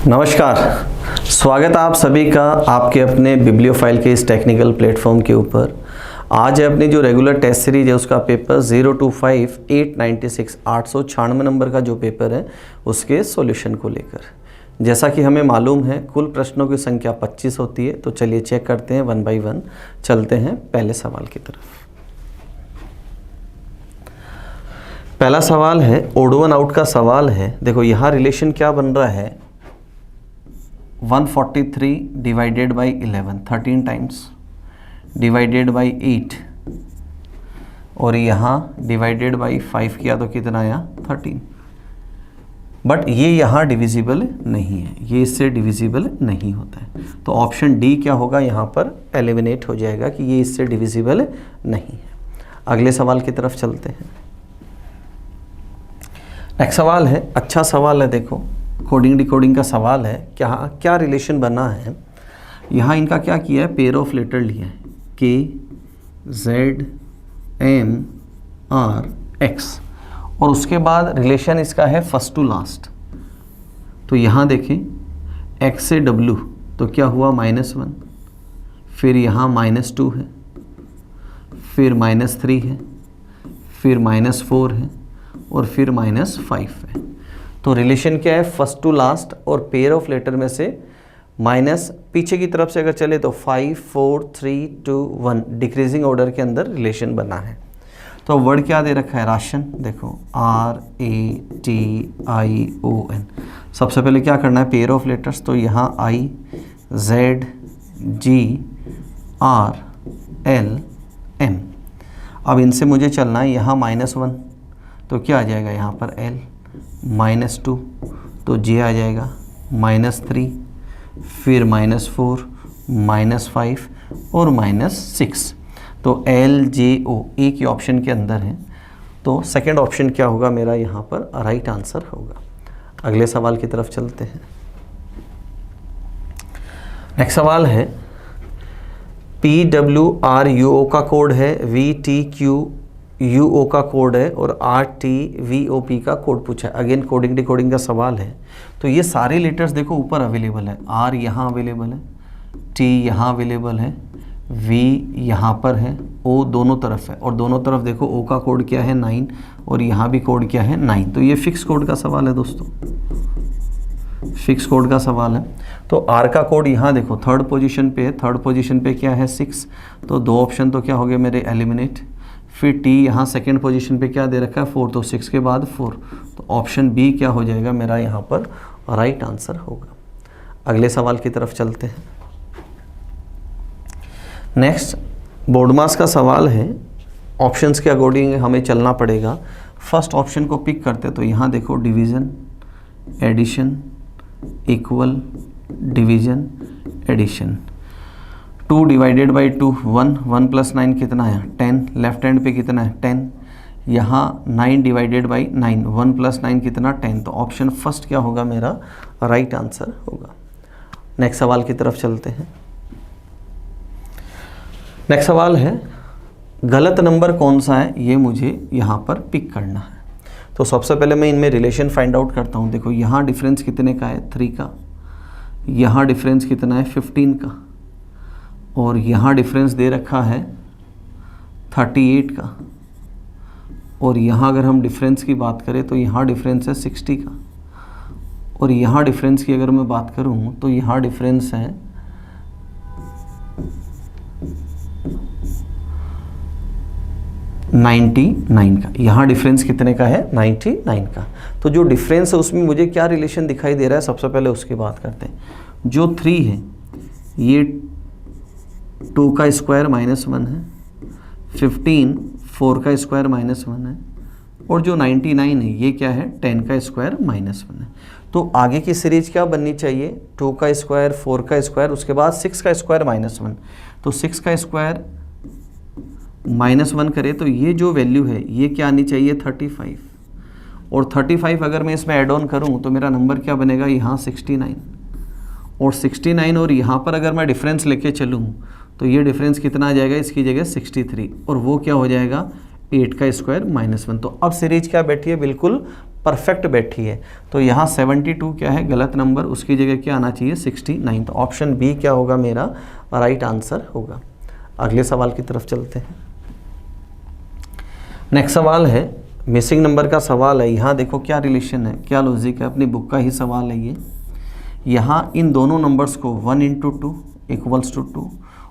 नमस्कार, स्वागत है आप सभी का आपके अपने बिब्लियोफाइल के इस टेक्निकल प्लेटफॉर्म के ऊपर। आज है अपनी जो रेगुलर टेस्ट सीरीज है उसका पेपर 025 896 896 नंबर का जो पेपर है उसके सॉल्यूशन को लेकर। जैसा कि हमें मालूम है कुल प्रश्नों की संख्या 25 होती है, तो चलिए चेक करते हैं वन बाय वन। चलते हैं पहले सवाल की तरफ। पहला सवाल है ओड वन आउट का सवाल है। देखो यहाँ रिलेशन क्या बन रहा है, 143 divided by 11 13 times divided by 8 और यहाँ डिवाइडेड बाई 5 किया तो कितना आया 13। बट ये यहाँ डिविजिबल नहीं है, ये इससे डिविजिबल नहीं होता है, तो ऑप्शन डी क्या होगा यहाँ पर एलिमिनेट हो जाएगा कि ये इससे डिविजिबल नहीं है। अगले सवाल की तरफ चलते हैं। नेक्स्ट सवाल है, अच्छा सवाल है, देखो कोडिंग डिकोडिंग का सवाल है। क्या रिलेशन बना है, यहाँ इनका क्या किया है, पेयर ऑफ लेटर लिया है के जेड एम आर एक्स और उसके बाद रिलेशन इसका है फर्स्ट टू लास्ट। तो यहाँ देखें एक्स से डब्ल्यू तो क्या हुआ -1, फिर यहाँ -2 है, फिर -3 है, फिर -4 है और फिर -5 है। तो रिलेशन क्या है, फर्स्ट टू लास्ट और पेयर ऑफ लेटर में से माइनस पीछे की तरफ से अगर चले तो 5 4 3 2 1 डिक्रीजिंग ऑर्डर के अंदर रिलेशन बना है। तो वर्ड क्या दे रखा है, राशन। देखो RATION। सबसे पहले क्या करना है, पेयर ऑफ लेटर्स, तो यहाँ IZGRLM। अब इनसे मुझे चलना है, यहाँ -1 तो क्या आ जाएगा यहाँ पर L, -2 तो J आ जाएगा, -3 फिर -4 -5 और -6। तो LJO एक ही ऑप्शन के अंदर है, तो सेकंड ऑप्शन क्या होगा मेरा यहाँ पर राइट आंसर होगा। अगले सवाल की तरफ चलते हैं। नेक्स्ट सवाल है PWRUO का कोड है, VTQUO का कोड है और RTVOP का कोड पूछा है। अगेन कोडिंग डिकोडिंग का सवाल है। तो ये सारे लेटर्स देखो ऊपर अवेलेबल है, R यहाँ अवेलेबल है, T यहाँ अवेलेबल है, V यहाँ पर है, O दोनों तरफ है और दोनों तरफ देखो O का कोड क्या है 9 और यहाँ भी कोड क्या है 9। तो ये फिक्स कोड का सवाल है दोस्तों, फिक्स कोड का सवाल है। तो R का कोड यहाँ देखो थर्ड पोजीशन पे है, थर्ड पोजीशन पे क्या है 6, तो दो ऑप्शन तो क्या हो गए मेरे एलिमिनेट। फिर T यहाँ सेकेंड पोजीशन पे क्या दे रखा है 4, तो 6 के बाद 4, तो ऑप्शन बी क्या हो जाएगा मेरा यहाँ पर राइट आंसर होगा। अगले सवाल की तरफ चलते हैं। नेक्स्ट बोर्ड मास का सवाल है। ऑप्शंस के अकॉर्डिंग हमें चलना पड़ेगा। फर्स्ट ऑप्शन को पिक करते तो यहाँ देखो division, addition, equal, division, addition. 2 divided by 2 1, 1 + 9 कितना है 10, लेफ्ट हैंड पे कितना है 10। यहाँ 9 डिवाइडेड बाई 9 1 + 9 कितना 10, तो ऑप्शन फर्स्ट क्या होगा मेरा राइट आंसर होगा। नेक्स्ट सवाल की तरफ चलते हैं। नेक्स्ट सवाल है गलत नंबर कौन सा है, ये मुझे यहाँ पर पिक करना है। तो सबसे पहले मैं इनमें रिलेशन फाइंड आउट करता हूँ। देखो यहाँ डिफरेंस कितने का है 3 का, यहाँ डिफरेंस कितना है 15 का और यहाँ डिफरेंस दे रखा है 38 का और यहाँ अगर हम डिफरेंस की बात करें तो यहाँ डिफरेंस है 60 का और यहाँ डिफरेंस की अगर मैं बात करूँ तो यहाँ डिफरेंस है 99 का। यहाँ डिफरेंस कितने का है 99 का। तो जो डिफरेंस है उसमें मुझे क्या रिलेशन दिखाई दे रहा है, सबसे पहले उसकी बात करते हैं। जो 3 है ये 2 का स्क्वायर -1 है, 15 4 का स्क्वायर -1 है और जो 99 है ये क्या है 10 का स्क्वायर -1 है। तो आगे की सीरीज क्या बननी चाहिए, 2 का स्क्वायर 4 का स्क्वायर उसके बाद 6 का स्क्वायर -1। तो 6 का स्क्वायर -1 करे तो ये जो वैल्यू है ये क्या आनी चाहिए 35 और 35 अगर मैं इसमें ऐड ऑन करूँ तो मेरा नंबर क्या बनेगा यहाँ 69 और 69 और यहाँ पर अगर मैं डिफरेंस लेके चलूँ तो ये डिफरेंस कितना आ जाएगा, इसकी जगह 63 और वो क्या हो जाएगा 8 का स्क्वायर -1। तो अब सीरीज क्या बैठी है, बिल्कुल परफेक्ट बैठी है। तो यहाँ 72 क्या है, गलत नंबर, उसकी जगह क्या आना चाहिए 69। तो ऑप्शन बी क्या होगा मेरा राइट आंसर होगा। अगले सवाल की तरफ चलते हैं। नेक्स्ट सवाल है मिसिंग नंबर का सवाल है। यहाँ देखो क्या रिलेशन है, क्या लॉजिक है, अपनी बुक का ही सवाल है ये। यहाँ इन दोनों नंबर्स को 1 × 2 = 2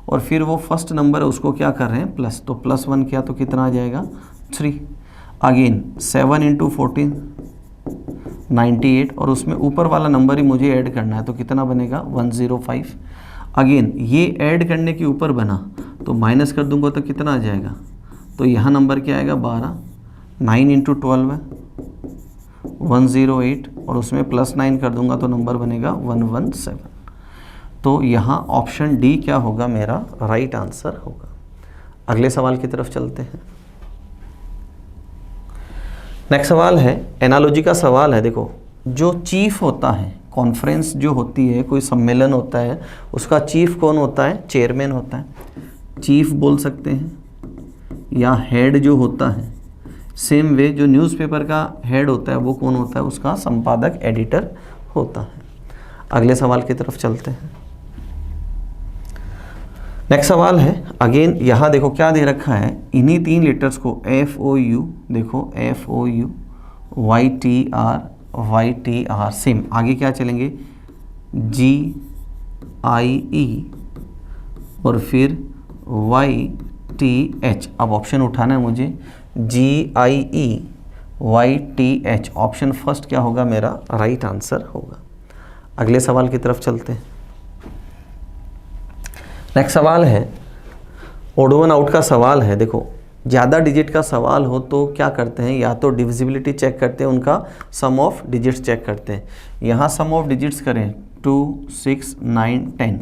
और फिर वो फर्स्ट नंबर है उसको क्या कर रहे हैं प्लस, तो +1 किया तो कितना आ जाएगा 3। अगेन 7 × 14 98 और उसमें ऊपर वाला नंबर ही मुझे ऐड करना है तो कितना बनेगा 105। अगेन ये ऐड करने के ऊपर बना तो माइनस कर दूंगा तो कितना आ जाएगा, तो यहाँ नंबर क्या आएगा 12। 9 × 12 है 108 और उसमें +9 कर दूंगा तो नंबर बनेगा 117। तो यहाँ ऑप्शन डी क्या होगा मेरा राइट आंसर होगा। अगले सवाल की तरफ चलते हैं। नेक्स्ट सवाल है एनालॉजी का सवाल है। देखो जो चीफ होता है, कॉन्फ्रेंस जो होती है, कोई सम्मेलन होता है, उसका चीफ कौन होता है, चेयरमैन होता है, चीफ बोल सकते हैं, या हेड जो होता है। सेम वे जो न्यूज़पेपर का हेड होता है वो कौन होता है, उसका संपादक एडिटर होता है। अगले सवाल की तरफ चलते हैं। नेक्स्ट सवाल है अगेन, यहाँ देखो क्या दे रखा है, इन्हीं 3 लेटर्स को FOU, देखो FOU YTR सेम, आगे क्या चलेंगे GIE और फिर YTH। अब ऑप्शन उठाना है मुझे, GIE YTH, ऑप्शन फर्स्ट क्या होगा मेरा राइट आंसर होगा। अगले सवाल की तरफ चलते हैं। नेक्स्ट सवाल है ओड वन आउट का सवाल है। देखो ज़्यादा डिजिट का सवाल हो तो क्या करते हैं, या तो डिविजिबिलिटी चेक करते हैं, उनका सम ऑफ डिजिट्स चेक करते हैं। यहाँ सम ऑफ डिजिट्स करें 2 6 9 10,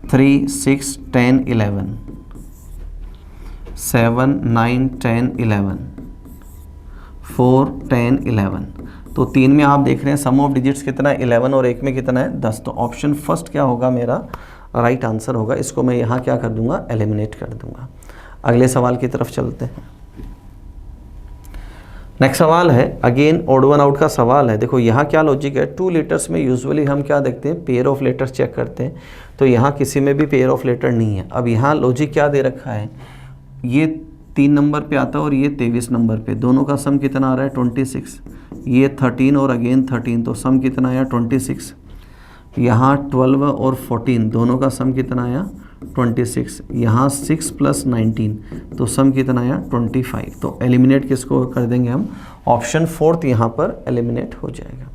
3 6 10 11, 7 9 10 11, 4 10 11। तो 3 में आप देख रहे हैं सम ऑफ डिजिट्स कितना है 11 और 1 में कितना है 10। तो ऑप्शन फर्स्ट क्या होगा मेरा राइट आंसर होगा। इसको मैं यहाँ क्या कर दूंगा एलिमिनेट कर दूंगा। अगले सवाल की तरफ चलते हैं। नेक्स्ट सवाल है अगेन ओड वन आउट का सवाल है। देखो यहाँ क्या लॉजिक है, 2 लेटर्स में यूजुअली हम क्या देखते हैं पेयर ऑफ लेटर्स चेक करते हैं, तो यहाँ किसी में भी पेयर ऑफ लेटर नहीं है। अब यहाँ लॉजिक क्या दे रखा है, ये 3 नंबर पे आता है और ये 23 नंबर पे, दोनों का सम कितना आ रहा है 26, ये 13 और अगेन 13, तो सम कितना आया 26। यहाँ 12 और 14 दोनों का सम कितना आया 26, यहाँ 6 + 19 तो सम कितना आया 25। तो एलिमिनेट किसको कर देंगे हम, ऑप्शन फोर्थ यहाँ पर एलिमिनेट हो जाएगा।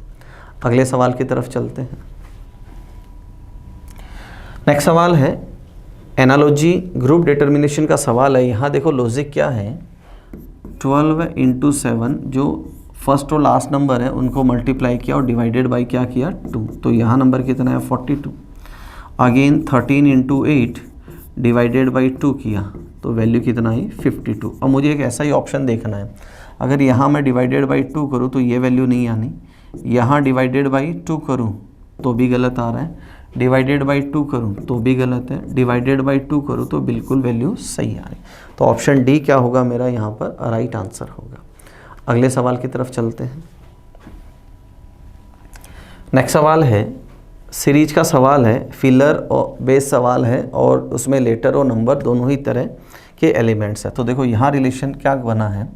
अगले सवाल की तरफ चलते हैं। नेक्स्ट सवाल है एनालॉजी ग्रुप डिटर्मिनेशन का सवाल है। यहाँ देखो लॉजिक क्या है, 12 × 7 जो फर्स्ट और लास्ट नंबर है उनको मल्टीप्लाई किया और डिवाइडेड बाय क्या किया 2, तो यहाँ नंबर कितना है 42। अगेन 13 × 8 डिवाइडेड बाय 2 किया तो वैल्यू कितना है 52। अब मुझे एक ऐसा ही ऑप्शन देखना है, अगर यहाँ मैं डिवाइडेड बाय 2 करूँ तो ये वैल्यू नहीं आनी, यहाँ डिवाइडेड बाय 2 करूँ तो भी गलत आ रहा है, डिवाइडेड बाय 2 करूँ तो भी गलत है, डिवाइडेड बाय 2 करूँ तो बिल्कुल वैल्यू सही आ रही। तो ऑप्शन डी क्या होगा मेरा यहाँ पर राइट आंसर होगा। अगले सवाल की तरफ चलते हैं। नेक्स्ट सवाल है सीरीज का सवाल है, फिलर और बेस सवाल है और उसमें लेटर और नंबर दोनों ही तरह के एलिमेंट्स है। तो देखो यहाँ रिलेशन क्या बना है,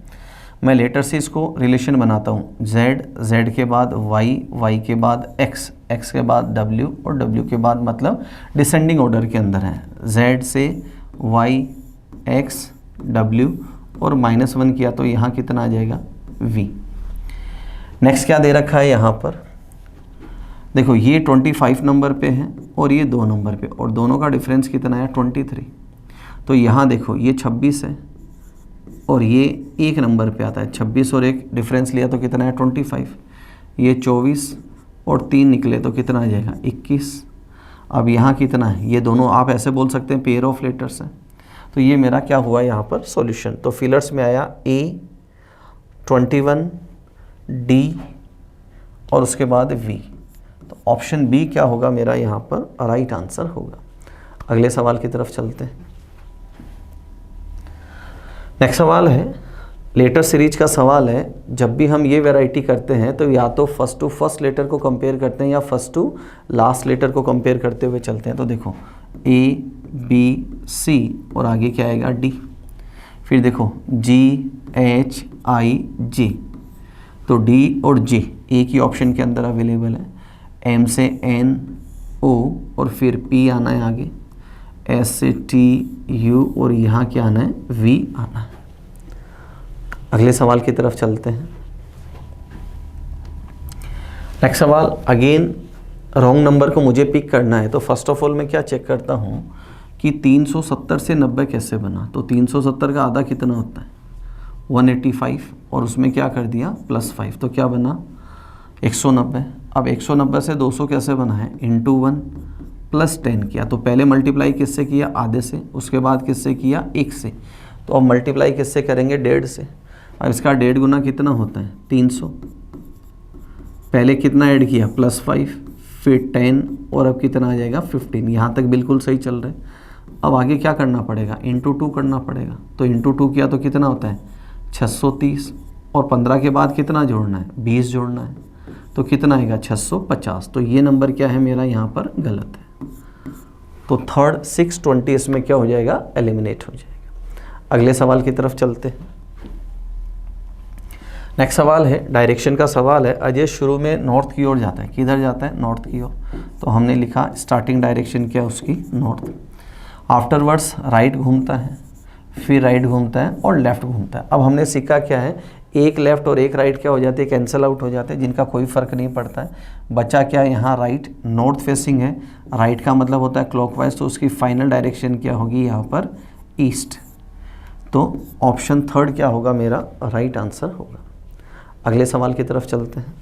मैं लेटर से इसको रिलेशन बनाता हूँ, Z के बाद Y के बाद X के बाद W और W के बाद मतलब डिसेंडिंग ऑर्डर के अंदर है, Z से Y X W और -1 किया तो यहाँ कितना आ जाएगा V। नेक्स्ट क्या दे रखा है यहाँ पर, देखो ये 25 नंबर पे है और ये 2 नंबर पे और दोनों का डिफरेंस कितना है 23। तो यहाँ देखो ये 26 है और ये 1 नंबर पे आता है, 26 और 1 डिफरेंस लिया तो कितना है 25, ये 24 और 3 निकले तो कितना आ जाएगा 21। अब यहाँ कितना है, ये दोनों आप ऐसे बोल सकते हैं पेयर ऑफ लेटर्स हैं। तो ये मेरा क्या हुआ यहाँ पर सॉल्यूशन, तो फिलर्स में आया A 21 D और उसके बाद V। तो ऑप्शन बी क्या होगा मेरा यहाँ पर राइट आंसर होगा। अगले सवाल की तरफ चलते हैं। नेक्स्ट सवाल है लेटर सीरीज का सवाल है, जब भी हम ये वैरायटी करते हैं तो या तो फर्स्ट टू फर्स्ट लेटर को कंपेयर करते हैं या फर्स्ट टू लास्ट लेटर को कंपेयर करते हुए चलते हैं। तो देखो ए बी सी और आगे क्या आएगा डी, फिर देखो जी एच आई जी, तो डी और जी एक ही ऑप्शन के अंदर अवेलेबल है। एम से एन ओ और फिर पी आना है आगे, एस से टी यू और यहाँ क्या आना है वी आना है। अगले सवाल की तरफ चलते हैं। नेक्स्ट सवाल, अगेन रॉन्ग नंबर को मुझे पिक करना है। तो फर्स्ट ऑफ ऑल मैं क्या चेक करता हूँ कि 370 से 90 कैसे बना। तो 370 का आधा कितना होता है 185 और उसमें क्या कर दिया +5, तो क्या बना 190। अब 190 से 200 कैसे बना है इंटू 1 + 10 किया। तो पहले मल्टीप्लाई किससे किया आधे से, उसके बाद किससे किया 1 से। तो अब मल्टीप्लाई किससे करेंगे 1.5 से। अब इसका 1.5 गुना कितना होता है 300। पहले कितना ऐड किया +5 फिर 10 और अब कितना आ जाएगा 15। यहाँ तक बिल्कुल सही चल रहे। अब आगे क्या करना पड़ेगा इंटू 2 करना पड़ेगा। तो इंटू 2 किया तो कितना होता है 630 और 15 के बाद कितना जोड़ना है 20 जोड़ना है, तो कितना आएगा 650। तो ये नंबर क्या है मेरा यहाँ पर गलत है। तो थर्ड 620 इसमें क्या हो जाएगा एलिमिनेट हो जाएगा। अगले सवाल की तरफ चलते हैं। नेक्स्ट सवाल है डायरेक्शन का सवाल है। अजय शुरू में नॉर्थ की ओर जाता है, किधर जाता है नॉर्थ की ओर। तो हमने लिखा स्टार्टिंग डायरेक्शन क्या उसकी नॉर्थ। आफ्टरवर्ड्स राइट घूमता है, फिर राइट घूमता है और लेफ़्ट घूमता है। अब हमने सीखा क्या है, एक लेफ़्ट और एक राइट क्या हो जाते हैं कैंसिल आउट हो जाते हैं, जिनका कोई फ़र्क नहीं पड़ता है। बचा क्या यहाँ राइट, नॉर्थ फेसिंग है, राइट का मतलब होता है क्लॉकवाइज, तो उसकी फाइनल डायरेक्शन क्या होगी यहाँ पर ईस्ट। तो ऑप्शन थर्ड क्या होगा मेरा राइट आंसर होगा। अगले सवाल की तरफ चलते हैं।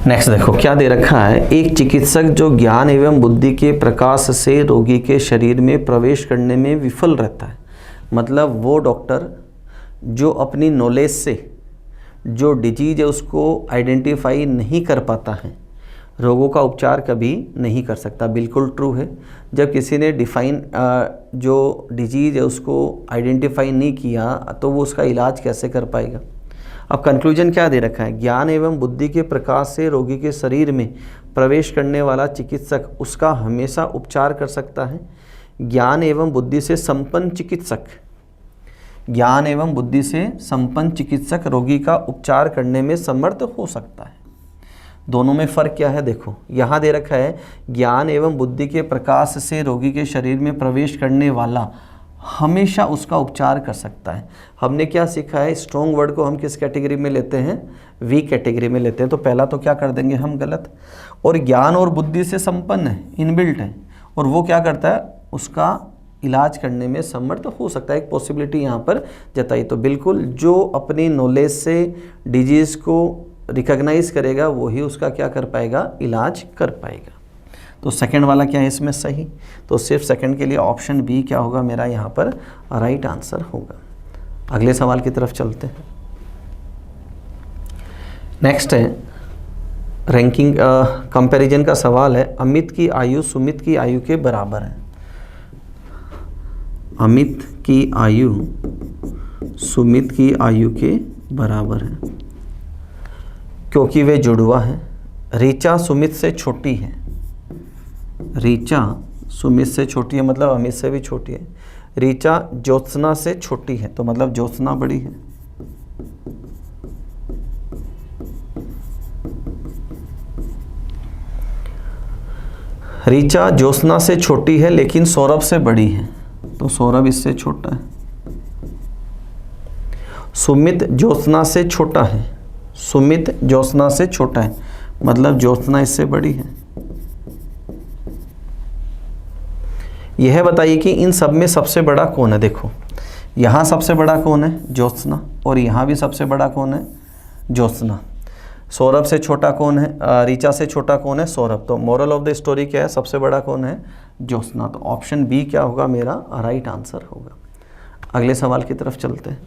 नेक्स्ट देखो क्या दे रखा है, एक चिकित्सक जो ज्ञान एवं बुद्धि के प्रकाश से रोगी के शरीर में प्रवेश करने में विफल रहता है। मतलब वो डॉक्टर जो अपनी नॉलेज से जो डिजीज है उसको आइडेंटिफाई नहीं कर पाता है, रोगों का उपचार कभी नहीं कर सकता। बिल्कुल ट्रू है। जब किसी ने जो डिजीज है उसको आइडेंटिफाई नहीं किया तो वो उसका इलाज कैसे कर पाएगा। अब कंक्लूजन क्या दे रखा है, ज्ञान एवं बुद्धि के प्रकाश से रोगी के शरीर में प्रवेश करने वाला चिकित्सक उसका हमेशा उपचार कर सकता है। ज्ञान एवं बुद्धि से संपन्न चिकित्सक, ज्ञान एवं बुद्धि से संपन्न चिकित्सक रोगी का उपचार करने में समर्थ हो सकता है। दोनों में फ़र्क क्या है देखो, यहाँ दे रखा है ज्ञान एवं बुद्धि के प्रकाश से रोगी के शरीर में प्रवेश करने वाला हमेशा उसका उपचार कर सकता है। हमने क्या सीखा है, स्ट्रॉन्ग वर्ड को हम किस कैटेगरी में लेते हैं वीक कैटेगरी में लेते हैं। तो पहला तो क्या कर देंगे हम गलत। और ज्ञान और बुद्धि से संपन्न है, इनबिल्ट है, और वो क्या करता है उसका इलाज करने में समर्थ हो सकता है। एक पॉसिबिलिटी यहाँ पर जताई। तो बिल्कुल जो अपनी नॉलेज से डिजीज़ को रिकॉग्नाइज करेगा वही उसका क्या कर पाएगा इलाज कर पाएगा। तो सेकंड वाला क्या है इसमें सही। तो सिर्फ सेकंड के लिए ऑप्शन बी क्या होगा मेरा यहाँ पर राइट आंसर होगा। अगले सवाल की तरफ चलते हैं। नेक्स्ट है रैंकिंग कंपैरिजन का सवाल है। अमित की आयु सुमित की आयु के बराबर है। अमित की आयु सुमित की आयु के बराबर है क्योंकि वे जुड़वा हैं। ऋचा सुमित से छोटी है, ऋचा सुमित से छोटी है मतलब अमित से भी छोटी है। ऋचा ज्योत्सना से छोटी है तो मतलब ज्योत्सना बड़ी है। ऋचा ज्योत्सना से छोटी है लेकिन सौरभ से बड़ी है तो सौरभ इससे छोटा है। सुमित ज्योत्सना से छोटा है, सुमित ज्योत्सना से छोटा है मतलब ज्योत्सना इससे बड़ी है। यह बताइए कि इन सब में सबसे बड़ा कौन है। देखो यहाँ सबसे बड़ा कौन है ज्योत्सना और यहाँ भी सबसे बड़ा कौन है ज्योत्सना। सौरभ से छोटा कौन है, ऋचा से छोटा कौन है सौरभ। तो मोरल ऑफ द स्टोरी क्या है, सबसे बड़ा कौन है ज्योत्सना। तो ऑप्शन बी क्या होगा मेरा राइट आंसर होगा। अगले सवाल की तरफ चलते हैं।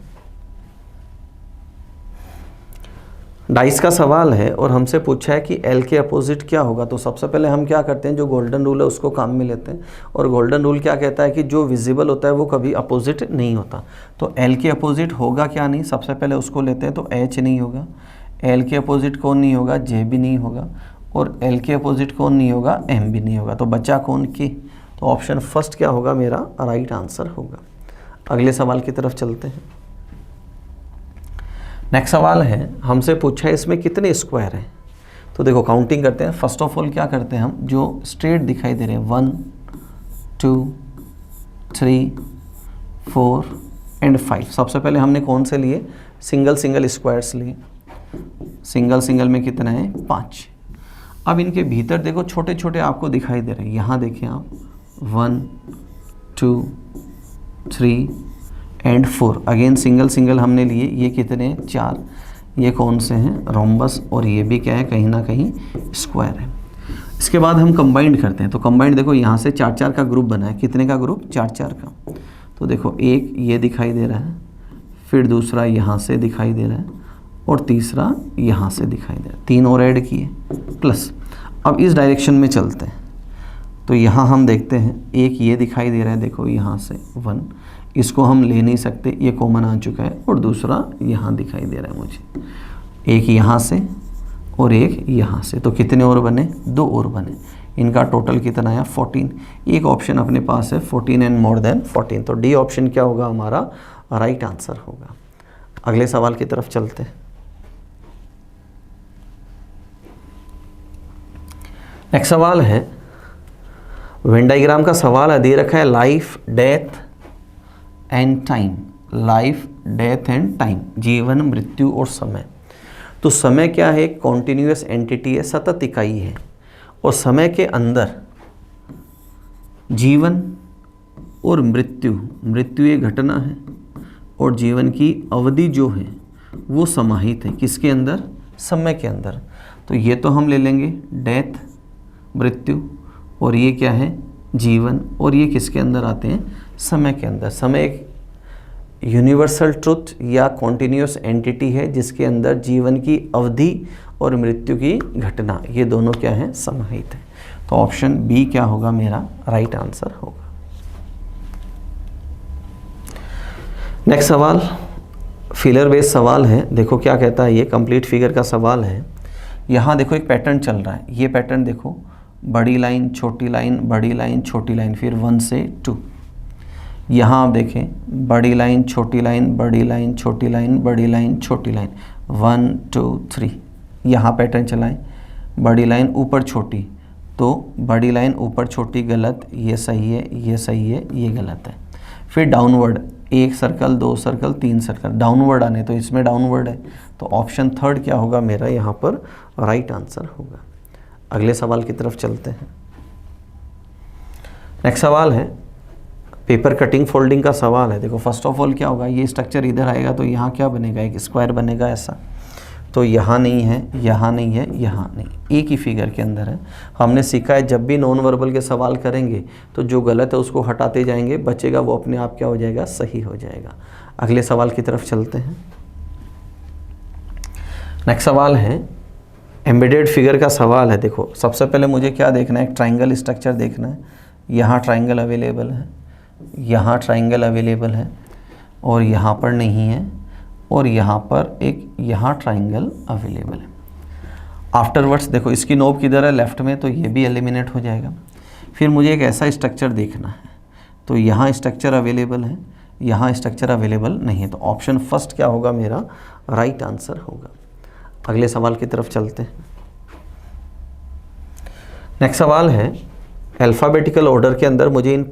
डाइस का सवाल है और हमसे पूछा है कि एल के अपोजिट क्या होगा। तो सबसे पहले हम क्या करते हैं, जो गोल्डन रूल है उसको काम में लेते हैं। और गोल्डन रूल क्या कहता है कि जो विजिबल होता है वो कभी अपोजिट नहीं होता। तो एल के अपोजिट होगा क्या नहीं, सबसे पहले उसको लेते हैं। तो एच नहीं होगा, एल के अपोजिट कौन नहीं होगा, जे भी नहीं होगा, और एल के अपोजिट कौन नहीं होगा, एम भी नहीं होगा। तो बचा कौन, के। तो ऑप्शन फर्स्ट क्या होगा मेरा राइट आंसर होगा। अगले सवाल की तरफ चलते हैं। नेक्स्ट सवाल है, हमसे पूछा है इसमें कितने स्क्वायर हैं। तो देखो काउंटिंग करते हैं। फर्स्ट ऑफ ऑल क्या करते हैं हम, जो स्ट्रेट दिखाई दे रहे हैं 1 2 3 4 एंड 5, सबसे पहले हमने कौन से लिए, सिंगल सिंगल स्क्वायर्स लिए। सिंगल सिंगल में कितना है, 5। अब इनके भीतर देखो छोटे छोटे आपको दिखाई दे रहे हैं। यहाँ देखें आप 1 2 3 एंड 4, अगेन सिंगल सिंगल हमने लिए। ये कितने हैं, 4। ये कौन से हैं, रोम्बस, और ये भी क्या है, कहीं ना कहीं स्क्वायर है। इसके बाद हम कंबाइंड करते हैं। तो कंबाइंड देखो यहाँ से 4 4 का ग्रुप बना है। कितने का ग्रुप, 4 4 का। तो देखो एक ये दिखाई दे रहा है, फिर दूसरा यहाँ से दिखाई दे रहा है, और तीसरा यहाँ से दिखाई दे रहा है। 3 और ऐड किए प्लस। अब इस डायरेक्शन में चलते हैं। तो यहाँ हम देखते हैं एक ये दिखाई दे रहा है, देखो यहाँ से 1, इसको हम ले नहीं सकते, ये कॉमन आ चुका है। और दूसरा यहाँ दिखाई दे रहा है मुझे, एक यहाँ से और एक यहाँ से। तो कितने और बने, 2 और बने। इनका टोटल कितना है, 14। एक ऑप्शन अपने पास है 14 एंड मोर देन 14। तो डी ऑप्शन क्या होगा हमारा राइट आंसर होगा। अगले सवाल की तरफ चलते हैं। नेक्स्ट सवाल है, वेन डायग्राम का सवाल है, दे रखा है life death and time. Life death and time, जीवन मृत्यु और समय। तो समय क्या है, कॉन्टिन्यूअस एंटिटी है, सतत इकाई है। और समय के अंदर जीवन और मृत्यु, मृत्यु ये घटना है, और जीवन की अवधि जो है वो समाहित है किसके अंदर, समय के अंदर। तो ये तो हम ले लेंगे डेथ, मृत्यु, और ये क्या है, जीवन, और ये किसके अंदर आते हैं, समय के अंदर। समय एक यूनिवर्सल ट्रुथ या कॉन्टिन्यूअस एंटिटी है जिसके अंदर जीवन की अवधि और मृत्यु की घटना, ये दोनों क्या है, समाहित है। तो ऑप्शन बी क्या होगा मेरा राइट आंसर होगा। नेक्स्ट सवाल फिगर बेस्ड सवाल है। देखो क्या कहता है, ये कंप्लीट फिगर का सवाल है। यहाँ देखो एक पैटर्न चल रहा है। ये पैटर्न देखो, बड़ी लाइन छोटी लाइन, बड़ी लाइन छोटी लाइन, फिर 1 से 2। यहाँ आप देखें बड़ी लाइन छोटी लाइन, बड़ी लाइन छोटी लाइन, बड़ी लाइन छोटी लाइन, 1 2 3। यहाँ पैटर्न चलाएं, बड़ी लाइन ऊपर छोटी, तो बड़ी लाइन ऊपर छोटी गलत, ये सही है, ये सही है, ये गलत है। फिर downward, 1 circle 2 circle 3 circle, downward आने, तो इसमें डाउनवर्ड है। तो ऑप्शन थर्ड क्या होगा मेरा यहाँ पर राइट आंसर होगा। अगले सवाल की तरफ चलते हैं। नेक्स्ट सवाल है, पेपर कटिंग फोल्डिंग का सवाल है। देखो फर्स्ट ऑफ ऑल क्या होगा, ये स्ट्रक्चर इधर आएगा तो यहाँ क्या बनेगा, एक स्क्वायर बनेगा ऐसा। तो यहाँ नहीं है, यहाँ नहीं है, यहाँ नहीं, एक ही फिगर के अंदर है। हमने सीखा है जब भी नॉन वर्बल के सवाल करेंगे तो जो गलत है उसको हटाते जाएंगे, बचेगा वो अपने आप क्या हो जाएगा, सही हो जाएगा। अगले सवाल की तरफ चलते हैं। नेक्स्ट सवाल है, एम्बेडेड फिगर का सवाल है। देखो सबसे पहले मुझे क्या देखना है, एक ट्राइंगल स्ट्रक्चर देखना है। यहाँ ट्राइंगल अवेलेबल है, यहाँ ट्राइंगल अवेलेबल है, और यहाँ पर नहीं है, और यहाँ पर एक यहाँ ट्राइंगल अवेलेबल है। आफ्टरवर्ड्स देखो इसकी नोब किधर है, लेफ्ट में, तो ये भी एलिमिनेट हो जाएगा। फिर मुझे एक ऐसा स्ट्रक्चर देखना है, तो यहाँ स्ट्रक्चर अवेलेबल है, यहाँ स्ट्रक्चर अवेलेबल नहीं है। तो ऑप्शन फर्स्ट क्या होगा मेरा राइट आंसर होगा। अगले सवाल की तरफ चलते हैं। नेक्स्ट सवाल है, अल्फ़ाबेटिकल ऑर्डर के अंदर मुझे इन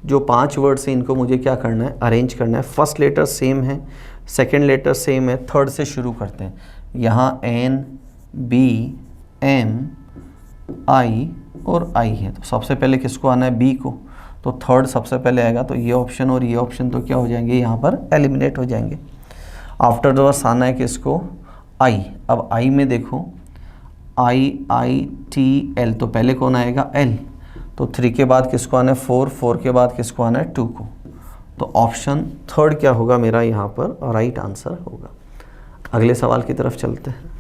जो 5 वर्ड्स हैं इनको मुझे क्या करना है, अरेंज करना है। फर्स्ट लेटर सेम है, सेकंड लेटर सेम है, थर्ड से शुरू करते हैं। यहाँ N B M I और I है, तो सबसे पहले किसको आना है, B को। तो थर्ड सबसे पहले आएगा, तो ये ऑप्शन और ये ऑप्शन तो क्या हो जाएंगे, यहाँ पर एलिमिनेट हो जाएंगे। आफ्टर वर्ड्स आना है किसको, I। अब I में देखो IITL, तो पहले कौन आएगा, L। तो 3 के बाद किसको आना है, 4 के बाद किसको आना है, 2 को। तो ऑप्शन थर्ड क्या होगा मेरा यहाँ पर राइट आंसर होगा। अगले सवाल की तरफ चलते हैं।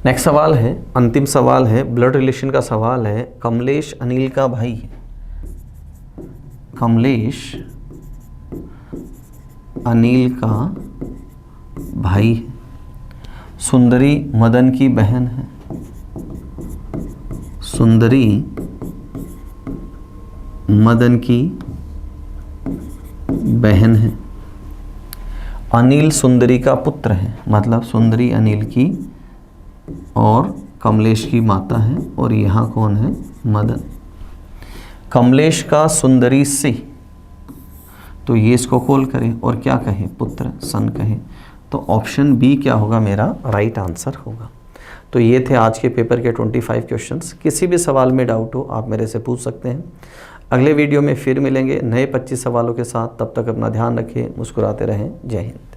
नेक्स्ट सवाल है, अंतिम सवाल है, ब्लड रिलेशन का सवाल है। कमलेश अनिल का भाई है। कमलेश अनिल का भाई है। सुंदरी मदन की बहन है। सुंदरी मदन की बहन है। अनिल सुंदरी का पुत्र है, मतलब सुंदरी अनिल की और कमलेश की माता है, और यहाँ कौन है? मदन। कमलेश का सुंदरी से, तो ये इसको कॉल करें और क्या कहे? पुत्र, सन कहे। तो ऑप्शन बी क्या होगा? मेरा राइट आंसर होगा। तो ये थे आज के पेपर के 25 क्वेश्चंस। किसी भी सवाल में डाउट हो आप मेरे से पूछ सकते हैं। अगले वीडियो में फिर मिलेंगे नए 25 सवालों के साथ। तब तक अपना ध्यान रखें, मुस्कुराते रहें। जय हिंद।